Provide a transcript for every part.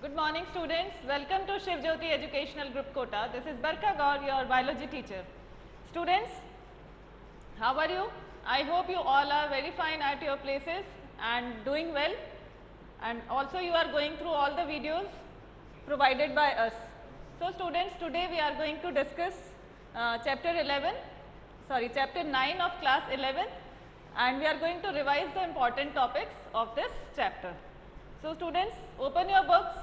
Good morning students. Welcome to Shiv Jyoti Educational Group Kota. This is Barka Gaur, your biology teacher. Students, how are you? I hope you all are very fine at your places and doing well, and also you are going through all the videos provided by us. So students, today we are going to discuss chapter 9 of class 11, and we are going to revise the important topics of this chapter. So students, open your books,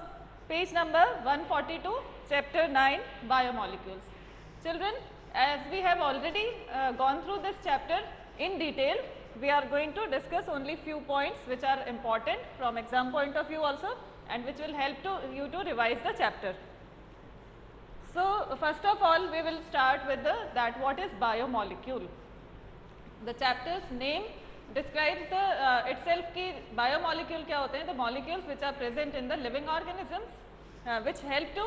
page number 142, chapter 9, biomolecules. Children, as we have already gone through this chapter in detail, we are going to discuss only few points which are important from exam point of view also, and which will help you to revise the chapter. So first of all, we will start with that what is biomolecule. The chapter's name describes the itself कि biomolecule क्या होते हैं, the molecules which are present in the living organisms which help to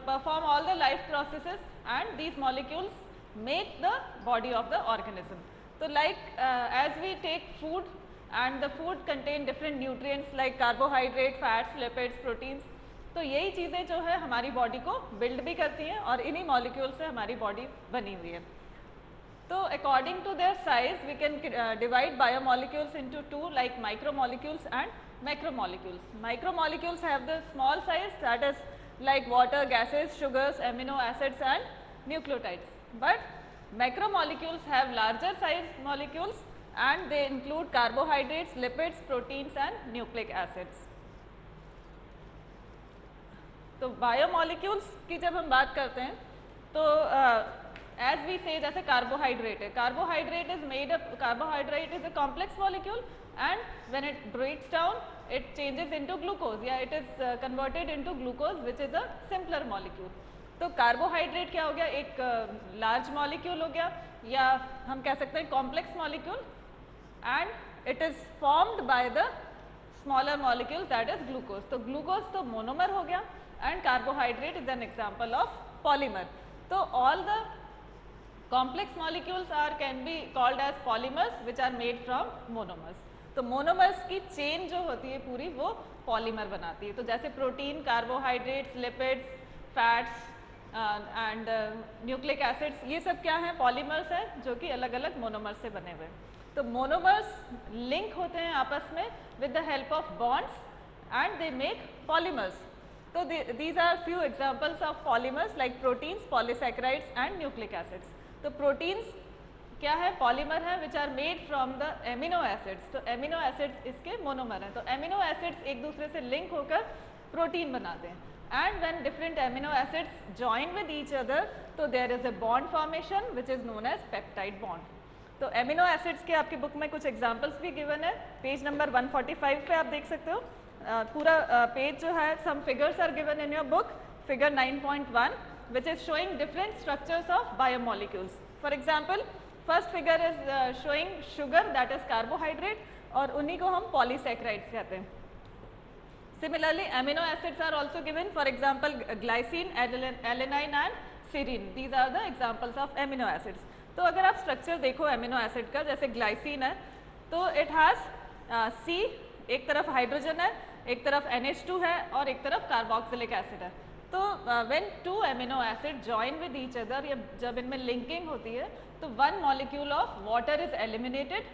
perform all the life processes, and these molecules make the body of the organism. So like as we take food, and the food contain different nutrients like carbohydrate, fats, lipids, proteins, तो यही चीज़ें जो है हमारी body को build भी करती हैं और इन्हीं मॉलिक्यूल से हमारी बॉडी बनी हुई है. So according to their size, we can divide biomolecules into two, like micromolecules and macromolecules. Micromolecules have the small size, that is like water, gases, sugars, amino acids and nucleotides. But macromolecules have larger size molecules, and they include carbohydrates, lipids, proteins and nucleic acids. तो biomolecules की जब हम बात करते हैं तो as we say, जैसे carbohydrate है, carbohydrate is made up, carbohydrate is a complex molecule, and when it breaks down it changes into glucose, या it is converted into glucose which is a simpler molecule. तो carbohydrate क्या हो गया, एक large molecule हो गया, या हम कह सकते हैं complex molecule, and it is formed by the smaller molecule that is glucose. तो ग्लूकोज तो मोनोमर हो गया, and carbohydrate is an example of polymer. तो all the complex molecules can be called as polymers which are made from monomers. तो monomers की chain जो होती है पूरी वो polymer बनाती है. तो जैसे protein, carbohydrates, lipids, fats and nucleic acids, ये सब क्या है, पॉलीमर्स हैं जो कि अलग अलग मोनोमर्स से बने हुए हैं. तो मोनोमर्स लिंक होते हैं आपस में with the help of bonds, and they make polymers. तो these are few examples of polymers like proteins, polysaccharides and nucleic acids. तो प्रोटीन्स क्या है, पॉलीमर है which are made from the amino acids. तो एमिनो एसिड्स इसके monomer हैं. तो amino acids एक दूसरे से लिंक होकर प्रोटीन बनाते हैं, and when different amino acids join with each other, तो there is a bond formation which is known as peptide bond. तो एमिनो एसिड्स के आपकी बुक में कुछ एग्जाम्पल्स भी गिवन है, पेज नंबर 145 पे आप देख सकते हो. पूरा पेज जो है, some figures are given in your book, figure 9.1 which is showing different structures of biomolecules. For example, first figure is showing sugar, that is carbohydrate, और उन्हीं को हम polysaccharides कहते हैं. Similarly, amino acids are also given. For example, glycine, alanine and serine. These are the examples of amino acids. तो अगर आप structure देखो amino acid का, जैसे glycine है तो it has C, एक तरफ हाइड्रोजन है, एक तरफ NH2 है और एक तरफ कार्बोक्सिलिक एसिड है. तो when to amino acid join with each other, या जब इनमें लिंकिंग होती है, तो one molecule of water is eliminated,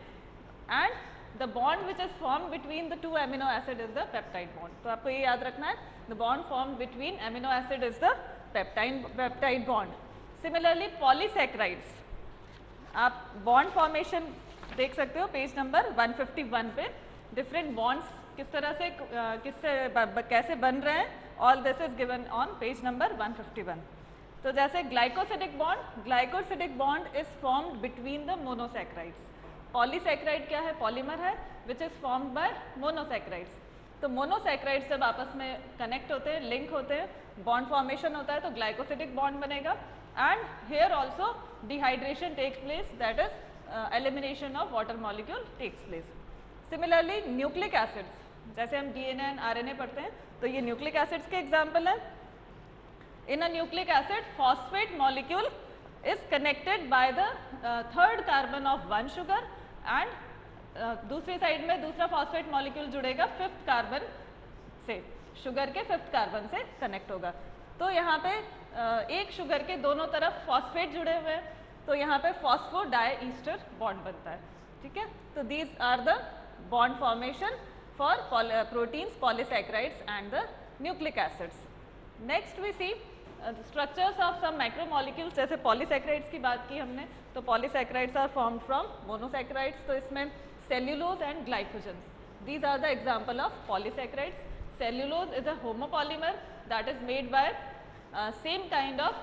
and the bond which is form between the two amino acid is the peptide bond. तो आपको ये याद रखना है, the bond form between amino acid is the peptide bond. Similarly polysaccharides, आप bond formation देख सकते हो पेज नंबर 151 पे. डिफरेंट बॉन्ड्स किस तरह से कैसे बन रहे हैं, all this is given on page number 151. तो जैसे glycosidic bond is formed between the monosaccharides. Polysaccharide क्या है, पॉलीमर है which is formed by monosaccharides. तो monosaccharides जब आपस में कनेक्ट होते हैं, लिंक होते हैं, बॉन्ड फॉर्मेशन होता है, तो glycosidic bond बनेगा, and here also dehydration takes place, that is elimination of water molecule takes place. Similarly, nucleic acids, जैसे हम DNA एंड RNA पढ़ते हैं, तो ये न्यूक्लिक एसिड्स के एग्जाम्पल हैं. In a nucleic acid phosphate molecule is connected by the third carbon of one sugar, and दूसरी side में दूसरा फॉस्फेट मॉलिक्यूल जुड़ेगा फिफ्थ कार्बन से. शुगर के 5th कार्बन से कनेक्ट होगा। तो यहाँ पे एक शुगर के दोनों तरफ फॉस्फेट जुड़े हुए हैं, तो यहाँ पे फॉस्फो डाई ईस्टर बॉन्ड बनता है, ठीक है। तो these are the bond formation for proteins, polysaccharides and the nucleic acids. Next we see structures of some macromolecules, जैसे पॉलीसैकेराइड्स की बात की हमने, तो polysaccharides are formed from monosaccharides, तो इसमें cellulose and glycogen, these are the example of polysaccharides. Cellulose is a homopolymer that is made by same kind of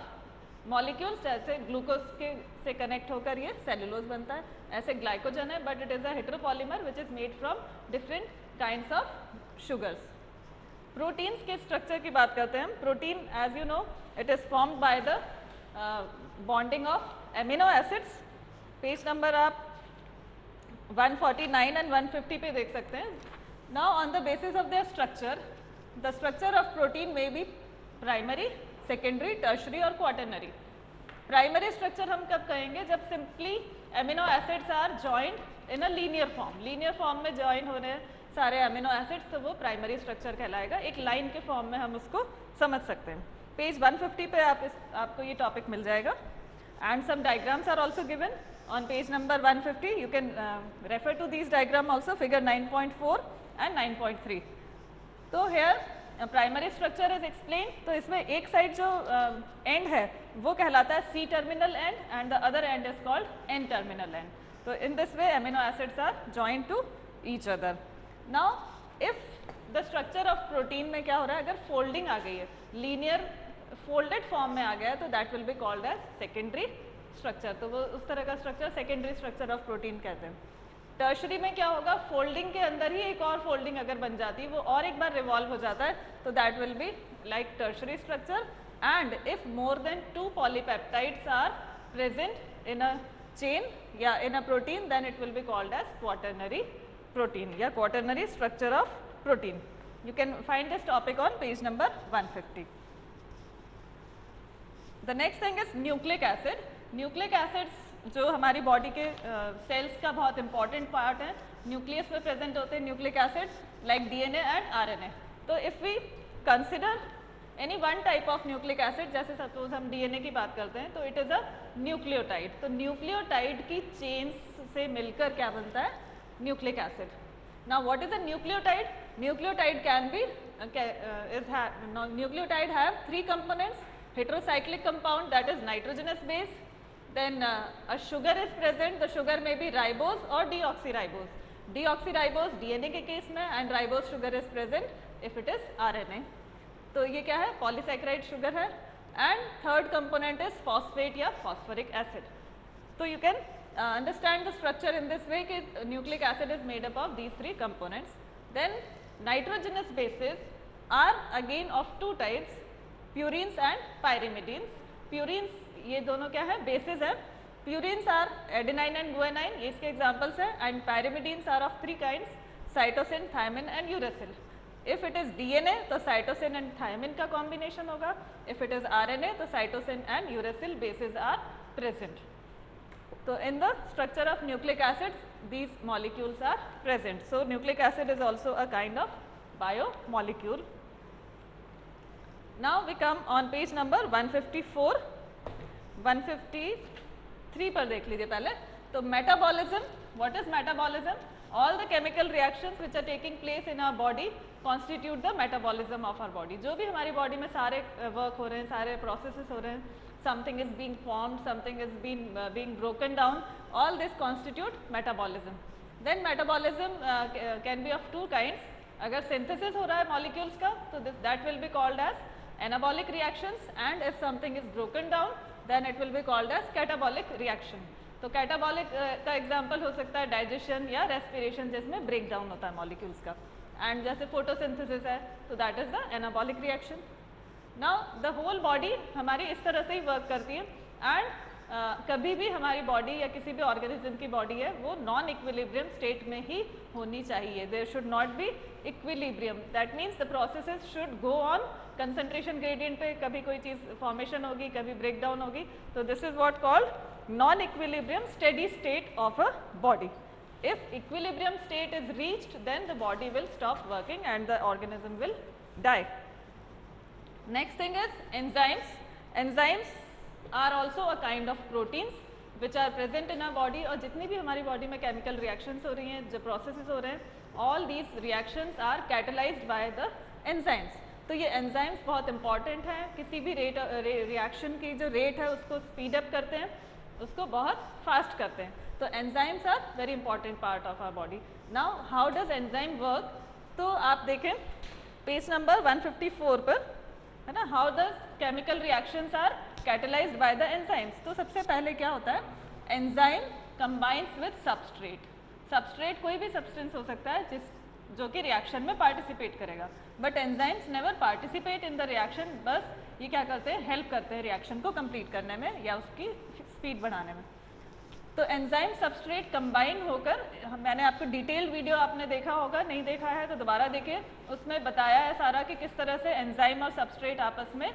molecules, जैसे glucose के से कनेक्ट होकर ये सेल्यूलोज बनता है, ऐसे ग्लाइकोजन है but it is a heteropolymer which is made from different kinds of sugars. Proteins के स्ट्रक्चर की बात करते हैं हम। Protein as you know it is formed by the bonding of amino acids. Page number आप 149 and 150 पे देख सकते हैं। Now on the basis of their structure, the structure of protein may be primary, secondary, tertiary और quaternary. Primary structure हम कब कहेंगे? जब simply amino acids are joined in a linear form, linear form में जॉइन हो रहे हैं सारे एमिनो एसिड्स, तो वो प्राइमरी स्ट्रक्चर कहलाएगा। एक लाइन के फॉर्म में हम उसको समझ सकते हैं। पेज 150 पे आपको ये टॉपिक मिल जाएगा and some diagrams are also given on page number 150. You can refer to these diagram also, figure 9.4 and 9.3. तो here primary structure is explained. तो इसमें एक साइड जो end है वो कहलाता है C terminal end and the other end is called N terminal end. तो in this way amino acids are joined to each other. Now if the structure of protein में क्या हो रहा है, अगर folding आ गई है, linear folded form में आ गया है, तो that will be called as secondary structure. तो वो उस तरह का structure secondary structure of protein कहते हैं। टर्शरी में क्या होगा, फोल्डिंग के अंदर ही एक और फोल्डिंग अगर बन जाती है, वो और एक बार रिवॉल्व हो जाता है, तो that will be like tertiary structure. And if more than 2 polypeptides are present in a chain या in a protein, then it will be called as quaternary protein या quaternary structure of protein. You can find this topic on page number 150। The next thing is nucleic acid. Nucleic acids जो हमारी body के cells का बहुत important part है, nucleus में present होते हैं nucleic acids like DNA and RNA. तो if we consider any one type of nucleic acid, जैसे सपोज हम डीएनए की बात करते हैं, तो इट इज़ अ न्यूक्लियोटाइड। तो न्यूक्लियोटाइड की चेन्स से मिलकर क्या बनता है, nucleic acid. Now what is a nucleotide? Nucleotide can be nucleotide have 3 components, heterocyclic compound that is nitrogenous base, then a sugar is present, the sugar may be ribose or deoxyribose. Deoxyribose DNA के case में and ribose sugar is present if it is RNA. तो ये क्या है, polysaccharide sugar है। And third component is phosphate या phosphoric acid. तो you can understand the structure in this way कि nucleic acid is made up of these 3 components. Then nitrogenous bases are again of 2 types, purines and pyrimidines. Purines ये दोनों क्या है, bases है। Purines are adenine and guanine, ये इसके examples हैं। And pyrimidines are of 3 kinds, cytosine, thymine and uracil. If it is DNA तो cytosine and thymine का कॉम्बिनेशन होगा, इफ इट इज आरएनए तो cytosine and uracil bases are present. तो in the structure of nucleic acids these molecules are present. So nucleic acid is also a kind of biomolecule. Now we come on page number 154, 153 पर देख लीजिए पहले। तो metabolism, what is metabolism? All the chemical reactions which are taking place in our body constitute the metabolism of our body. जो भी हमारी body में सारे वर्क हो रहे हैं, सारे प्रोसेसेस हो रहे हैं, something is being formed, something is being broken down, all this constitute metabolism. Then metabolism can be of 2 kinds. अगर synthesis हो रहा है molecules का, तो that will be called as anabolic reactions, and if something is broken down then it will be called as catabolic reaction. तो catabolic का example हो सकता है डाइजेशन या रेस्पिरेशन, जिसमें ब्रेक डाउन होता है मॉलिक्यूल्स का। एंड जैसे फोटोसिंथेसिस है तो that is the anabolic reaction. Now the whole body हमारी इस तरह से ही वर्क करती है। एंड कभी भी हमारी बॉडी या किसी भी ऑर्गेनिज्म की बॉडी है वो नॉन इक्विलिब्रियम स्टेट में ही होनी चाहिए। There should not be equilibrium, that means the processes should go on concentration gradient पे, कभी कोई चीज़ फॉर्मेशन होगी, कभी ब्रेक डाउन होगी। तो this is what called non equilibrium steady state of a body. If equilibrium state is reached, then the body will stop working and the organism will die. Next thing is enzymes. Enzymes are also a kind of proteins which are present in our body, और जितनी भी हमारी body में chemical reactions हो रही हैं, जो processes हो रहे हैं, all these reactions are catalyzed by the enzymes. तो ये एंजाइम्स बहुत इंपॉर्टेंट हैं, किसी भी रिएक्शन की जो रेट है उसको स्पीड अप करते हैं, उसको बहुत फास्ट करते हैं. तो enzymes are very important part of our body. Now how does enzyme work? तो आप देखें पेज नंबर 154 पर, है ना, how the chemical reactions are catalysed by the enzymes. तो सबसे पहले क्या होता है, enzyme combines with substrate. Substrate कोई भी सब्सटेंस हो सकता है जो कि रिएक्शन में पार्टिसिपेट करेगा, but enzymes never participate in the reaction. बस ये क्या करते हैं, हेल्प करते हैं रिएक्शन को कंप्लीट करने में या उसकी स्पीड बढ़ाने में. तो एंजाइम सबस्ट्रेट कंबाइन होकर, मैंने आपको डिटेल्ड वीडियो आपने देखा होगा, नहीं देखा है तो दोबारा देखिए, उसमें बताया है सारा कि किस तरह से एंजाइम और सबस्ट्रेट आपस में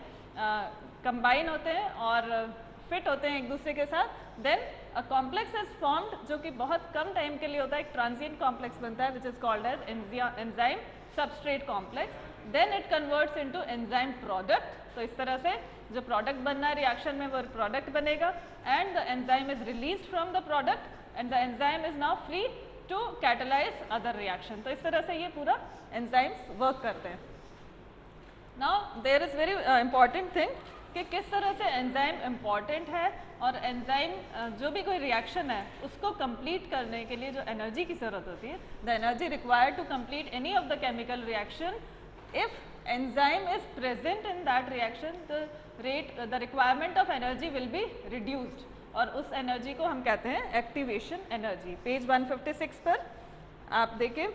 कंबाइन होते हैं और फिट होते हैं एक दूसरे के साथ. Then a complex is formed, जो कि बहुत कम टाइम के लिए होता है, एक ट्रांजिएंट कॉम्प्लेक्स बनता है which is called as enzyme substrate complex. Then it converts into enzyme product. तो इस तरह से जो प्रोडक्ट बनना है रिएक्शन में वो प्रोडक्ट बनेगा, and the enzyme is released from the product and the enzyme is now free to catalyse other reaction. तो इस तरह से ये पूरा एंजाइम्स वर्क करते हैं. Now there is very important thing कि किस तरह से एंजाइम इम्पॉर्टेंट है, और एंजाइम जो भी कोई रिएक्शन है उसको कंप्लीट करने के लिए जो एनर्जी की ज़रूरत होती है, the energy required to complete any of the chemical reaction, if enzyme is present in that reaction, the requirement of energy will be reduced, और उस एनर्जी को हम कहते हैं एक्टिवेशन एनर्जी. पेज 156 पर आप देखें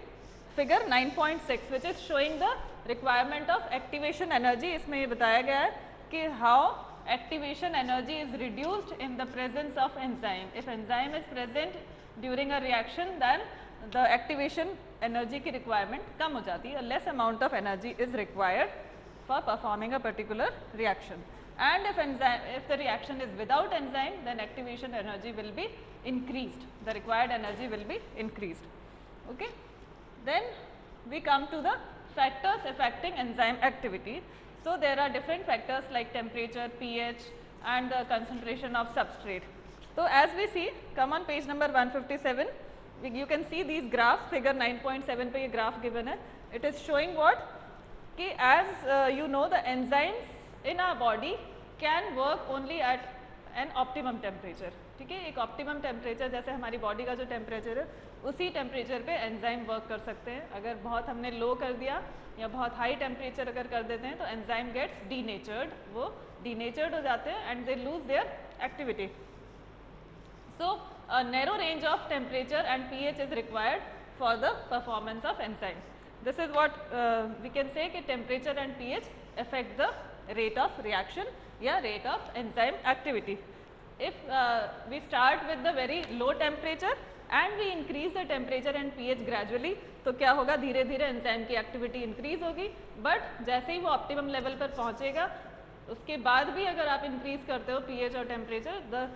figure 9.6 which is showing the requirement of activation energy. इसमें ये बताया गया है कि how activation energy is reduced in the presence of enzyme. If enzyme is present during a reaction, then the activation energy की requirement कम हो जाती है. Less amount of energy is required for performing a particular reaction. And if the reaction is without enzyme, then activation energy will be increased. The required energy will be increased. Okay. Then we come to the factors affecting enzyme activity. So there are different factors like temperature, pH and the concentration of substrate. So as we see, come on page number 157, you can see these graphs, figure 9.7 पे ये graph given है. It is showing what? कि as you know, the enzymes in our body can work only at an optimum temperature. ठीक है, एक optimum temperature, जैसे हमारी body का जो टेम्परेचर है उसी टेम्परेचर पे एंजाइम वर्क कर सकते हैं. अगर बहुत हमने लो कर दिया या बहुत हाई टेम्परेचर अगर कर देते हैं तो एंजाइम गेट्स डीनेचर्ड, वो डीनेचर्ड हो जाते हैं and they lose their activity. So a narrow range of temperature and pH is required for the performance of enzyme. This is what we can say कि temperature and pH affect the rate of reaction या rate of enzyme activity. If we start with the very low temperature and we increase the temperature and pH gradually, तो क्या होगा, धीरे धीरे enzyme की activity increase होगी, but जैसे ही वो ऑप्टिमम लेवल पर पहुंचेगा उसके बाद भी अगर आप इंक्रीज करते हो पीएच और temperature, the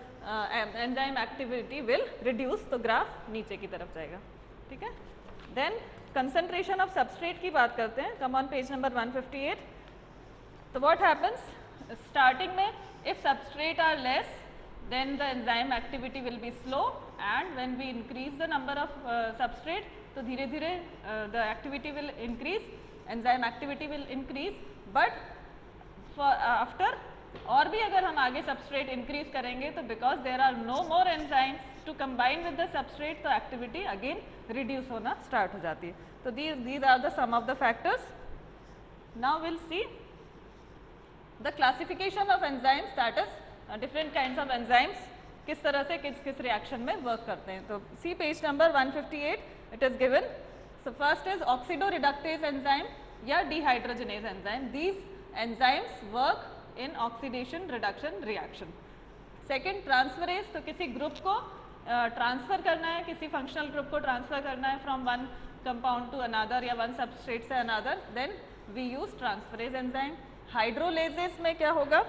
enzyme activity will reduce. तो ग्राफ नीचे की तरफ जाएगा. ठीक है. देन कंसंट्रेशन ऑफ सबस्ट्रेट की बात करते हैं. Come on page number 158. तो व्हाट हैपन्स, स्टार्टिंग में if substrate are less, then the enzyme activity will be slow, and when we increase the number of substrate, तो धीरे धीरे the activity will increase, enzyme activity will increase, but for after और भी अगर हम आगे substrate increase करेंगे तो because there are no more enzymes to combine with the substrate, तो activity again reduce होना start हो जाती है. तो these are the some of the factors. Now we'll see the classification of enzymes, that is different kinds of enzymes किस तरह से किस किस रिएक्शन में वर्क करते हैं. तो see page number 158, it is given. So first is oxidoreductase enzyme या dehydrogenase enzyme. These enzymes work in oxidation reduction reaction. Second transferase, तो किसी ग्रुप को ट्रांसफर करना है, किसी फंक्शनल ग्रुप को ट्रांसफर करना है from one compound to another या वन सबस्ट्रेट से another, then we use transferase enzyme. Hydrolases में क्या होगा,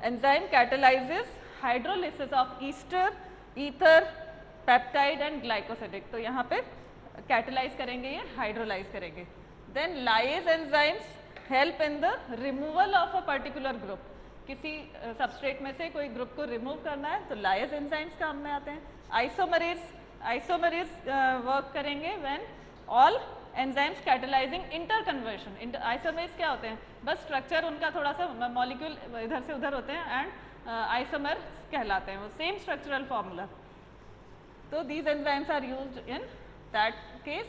enzyme catalyzes hydrolysis of ester, ether, peptide and glycosidic. तो यहाँ पे catalyze करेंगे, ये hydrolyze करेंगे. Then lyase enzymes help in the removal of a particular group, किसी सबस्ट्रेट में से कोई ग्रुप को रिमूव करना है तो लाइज एंजाइम्स काम में आते हैं। आइसोमरेज वर्क करेंगे when all enzymes catalysing inter conversion. Isomerase क्या होते हैं, बस स्ट्रक्चर उनका थोड़ा सा मॉलिक्यूल इधर से उधर होते हैं एंड आइसोमर कहलाते हैं वो, सेम स्ट्रक्चरल फॉर्मूला। तो these enzymes are used in that case.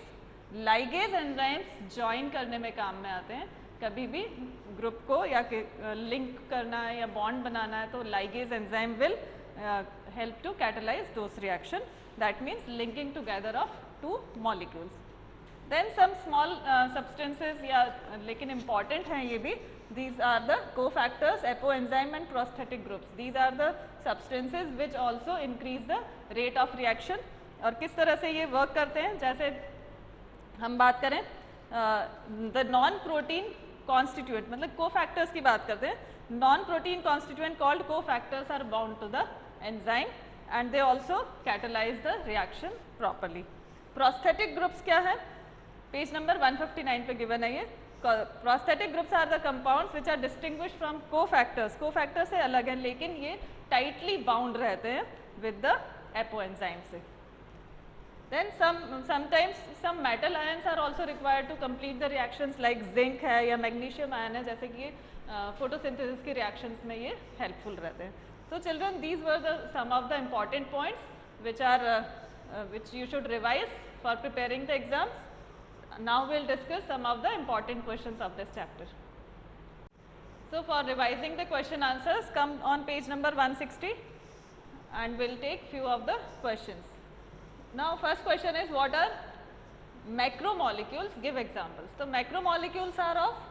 Ligase enzymes join करने में काम में आते हैं, कभी भी ग्रुप को या लिंक करना है या बॉन्ड बनाना है तो ligase enzyme will help to catalyse those reaction, that means linking together of two molecules. Then some small substances या लेकिन इम्पॉर्टेंट हैं ये भी, these are the cofactors apoenzyme and prosthetic groups, these are the substances which also increase the rate of reaction। और किस तरह से ये वर्क करते हैं, जैसे हम बात करें द नॉन प्रोटीन कॉन्स्टिट्यूएंट, मतलब कोफैक्टर्स की बात करते हैं, non protein constituent called cofactors are bound to the enzyme and they also catalyse the reaction properly. Prosthetic groups क्या है, पेज नंबर 159 पे गिवन है ये। Prosthetic groups are the compounds which are distinguished from cofactors, cofactors से अलग है लेकिन ये टाइटली बाउंड रहते हैं विद द एपोएंजाइम से। Then sometimes some metal ions are also required to complete the reactions, like zinc है या magnesium ion है, जैसे कि photosynthesis की reactions में ये helpful रहते हैं। So children, these were the some of the important points which are which you should revise for preparing the exams. Now we'll discuss some of the important questions of this chapter. So for revising the question answers, come on page number 160 and we'll take few of the questions. Now first question is, what are macromolecules? Give examples. So macromolecules are of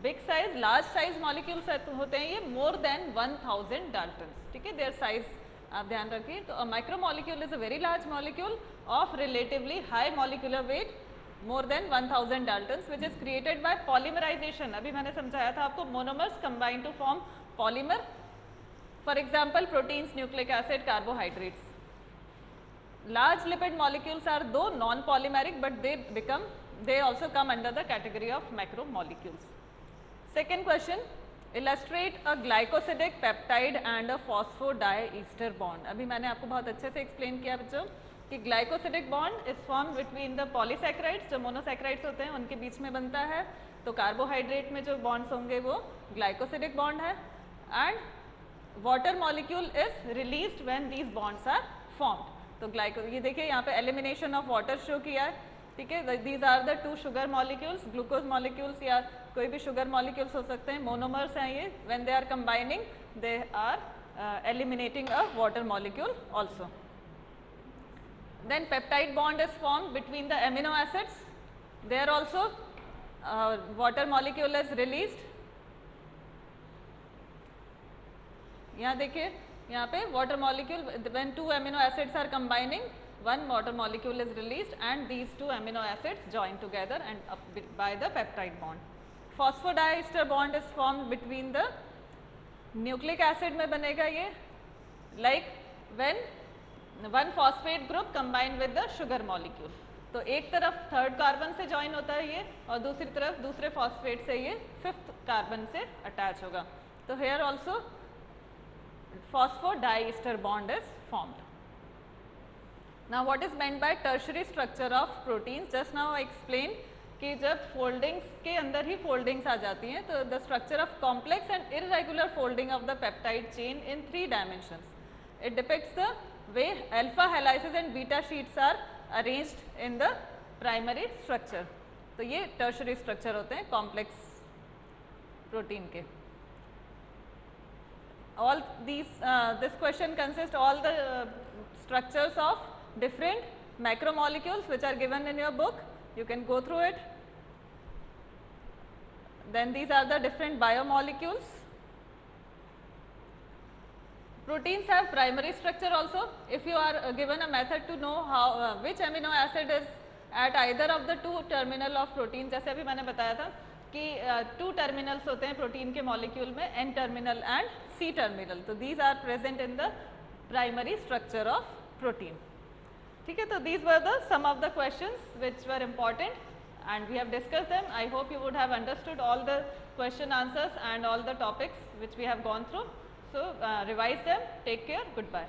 big size, large size molecules होते हैं ये, more than 1000 Daltons, ठीक है, their size आप ध्यान रखिए। तो a macromolecule is a very large molecule of relatively high molecular weight, more than 1000 Daltons, which is created by polymerization। अभी मैंने समझाया था आपको, monomers combine to form polymer, for example proteins, nucleic acid, carbohydrates। Large lipid molecules are though non-polymeric, but they also come under the category of macromolecules. Second question, illustrate a glycosidic peptide and a phosphodiester bond। अभी मैंने आपको बहुत अच्छे से explain किया बच्चों कि glycosidic bond is formed between the polysaccharides, जो monosaccharides होते हैं उनके बीच में बनता है, तो कार्बोहाइड्रेट में जो bonds होंगे वो glycosidic bond है, and water molecule is released when these bonds are formed। तो ये देखिए यहाँ पे एलिमिनेशन ऑफ वाटर शो किया है, ठीक है। These are the two sugar molecules, glucose molecules या कोई भी शुगर मॉलिक्यूल्स हो सकते हैं, मोनोमर्स हैं ये, when they are combining they are eliminating a water molecule also. Then peptide bond is form between the amino acids, there also water molecule is released. यहाँ देखिए यहाँ पे water molecule, when two amino acids are combining, one water molecule is released and these two amino acids join together and by the peptide bond. Phosphodiester bond is formed between the nucleic acid में बनेगा ये, like when one phosphate group combine with the sugar molecule। तो एक तरफ third carbon से join होता है ये और दूसरी तरफ दूसरे फॉस्फेट से ये फिफ्थ कार्बन से अटैच होगा। तो here also phosphodiester bond is formed. Now what is meant by tertiary structure of proteins? Just now I explained कि जब foldings के अंदर ही foldings आ जाती हैं तो the structure of complex and irregular folding of the peptide chain in 3 dimensions. It depicts the way alpha helices and beta sheets are arranged in the primary structure. तो ये tertiary structure होते हैं complex protein के। All these this question consists all the structures of different macromolecules which are given in your book, you can go through it. Then these are the different biomolecules. Proteins have primary structure also. If you are given a method to know how which amino acid is at either of the two terminal of protein, जैसे अभी मैंने बताया था कि 2 terminals होते हैं protein के molecule में, N terminal and C terminal, तो these are present in the primary structure of protein, ठीक है। तो these were the some of the questions which were important and we have discussed them. I hope you would have understood all the question answers and all the topics which we have gone through. So revise them. Take care. Goodbye.